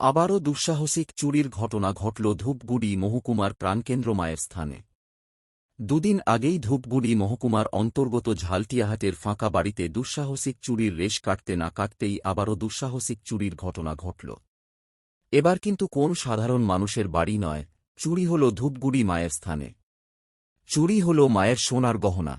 আবারও দুঃসাহসিক চুরির ঘটনা ঘটল ধূপগুড়ি মহকুমার প্রাণকেন্দ্র মায়ের স্থানে। দুদিন আগেই ধূপগুড়ি মহকুমার অন্তর্গত ঝালটিয়াহাটের ফাঁকা বাড়িতে দুঃসাহসিক চুরির রেশ কাটতে না কাটতেই আবারও দুঃসাহসিক চুরির ঘটনা ঘটল। এবার কিন্তু কোন সাধারণ মানুষের বাড়ি নয়, চুরি হল ধূপগুড়ি মায়ের স্থানে। চুরি হল মায়ের সোনার গহনা।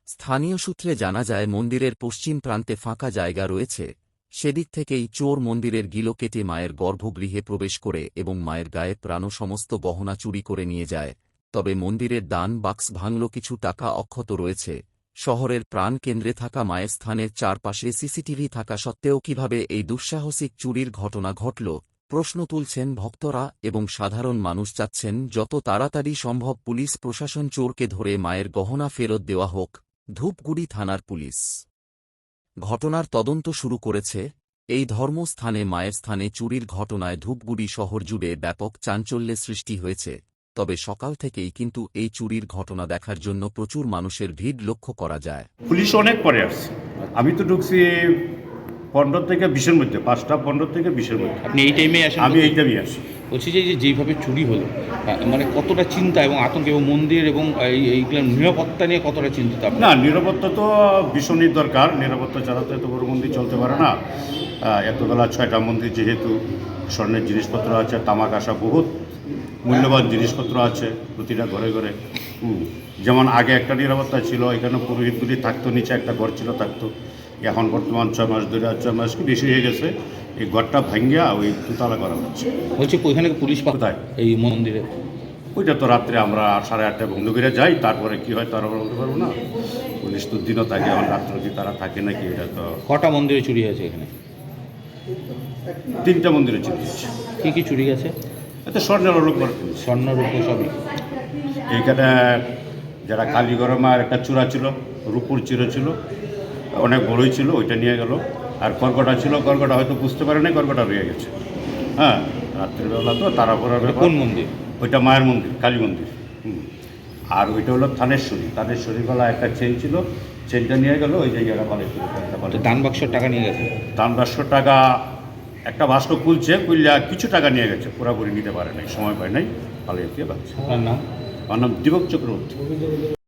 স্থানীয় সূত্রে জানা যায়, মন্দিরের পশ্চিম প্রান্তে ফাঁকা জায়গা রয়েছে, সেদিক থেকেই চোর মন্দিরের গিলো কেটে মায়ের গর্ভগৃহে প্রবেশ করে এবং মায়ের গায়ে প্রাণ সমস্ত গহনা চুরি করে নিয়ে যায়। তবে মন্দিরের দান বাক্স ভাঙল, কিছু টাকা অক্ষত রয়েছে। শহরের প্রাণ কেন্দ্রে থাকা মায়ের স্থানের চারপাশে সিসিটিভি থাকা সত্ত্বেও কিভাবে এই দুঃসাহসিক চুরির ঘটনা ঘটল, প্রশ্ন তুলছেন ভক্তরা এবং সাধারণ মানুষ। চাচ্ছেন যত তাড়াতাড়ি সম্ভব পুলিশ প্রশাসন চোরকে ধরে মায়ের গহনা ফেরত দেওয়া হোক। ধূপগুড়ি থানার পুলিশ ঘটনার তদন্ত শুরু করেছে। এই ধর্মস্থানে মায়ের স্থানে চুরির ঘটনায় ধূপগুড়ি শহর জুড়ে ব্যাপক চাঞ্চল্যের সৃষ্টি হয়েছে। তবে সকাল থেকেই কিন্তু এই চুরির ঘটনা দেখার জন্য প্রচুর মানুষের ভিড় লক্ষ্য করা যায়। পুলিশ অনেক পরে আসছে। আমি তো ঢুকছি 15 থেকে 20-এর মধ্যে, 5টা 15 থেকে 20-এর মধ্যে। আপনি এই টাইমে আসেন? আমি এই টাইমে আসি। বলছি যে যেইভাবে চুরি হলো, মানে কতটা চিন্তা এবং আতঙ্ক, এবং মন্দির এবং এইগুলো নিরাপত্তা নিয়ে কতটা চিন্তিত আপনি? না, নিরাপত্তা তো ভীষণই দরকার। নিরাপত্তা ছাড়া তো এত বড় মন্দির চলতে পারে না। এতবেলা 6টা মন্দির, যেহেতু স্বর্ণের জিনিসপত্র আছে, তামাক আসা, বহুত মূল্যবান জিনিসপত্র আছে প্রতিটা ঘরে ঘরে। যেমন আগে একটা নিরাপত্তা ছিল, এখানে পুরোহিতগুলি থাকতো, নিচে একটা ঘর ছিল থাকতো। এখন বর্তমান 6 মাস ধরে, 4 মাস কি বেশি হয়ে গেছে, এই ঘরটা ভাঙ্গিয়া ওই দুতলা করা হচ্ছে। বলছি ওইখানে পুলিশ কোথায়? এই মন্দিরে। ওইটা তো রাত্রে আমরা 8:30 বন্ধ করে যাই, তারপরে কি হয় তারা বলতে পারবো না। পুলিশ তো দিনও থাকে, এখন রাত্রে কি তারা থাকে নাকি, এটা তো। কটা মন্দিরে চুরি হয়েছে এখানে? 3টা মন্দিরে চুরি হয়েছে। কী কী চুরি গেছে? এতে স্বর্ণের অলঙ্কার, স্বর্ণ রূপ সবই। এইখানে যারা কালীগড় মায়ের একটা চূড়া ছিল, রূপুর চিরো ছিল, অনেক বড়ই ছিল, ওইটা নিয়ে গেল। আর কর্কটা ছিল, কর্কটা হয়তো বুঝতে পারে নাই, কর্কটা রয়ে গেছে। হ্যাঁ, রাত্রিবেলা তো তাড়াহুড়া ব্যাপার। কোন মন্দির? ওইটা মায়ের মন্দির, কালী মন্দির। আর ওইটা হলো থানেশ্বরী। থানেশ্বরী গলা একটা চেন ছিল, চেনটা নিয়ে গেল, ওই জায়গাটা ভালো ছিল। দান বাক্সের টাকা নিয়ে গেছে? দান বাক্সর টাকা একটা বাক্স খুলছে, খুললে কিছু টাকা নিয়ে গেছে, পুরাপুরি নিতে পারে নাই, সময় পায় নাই, ভালো এগিয়ে পাচ্ছে। আপনার নাম? আমার নাম দীপক চক্রবর্তী।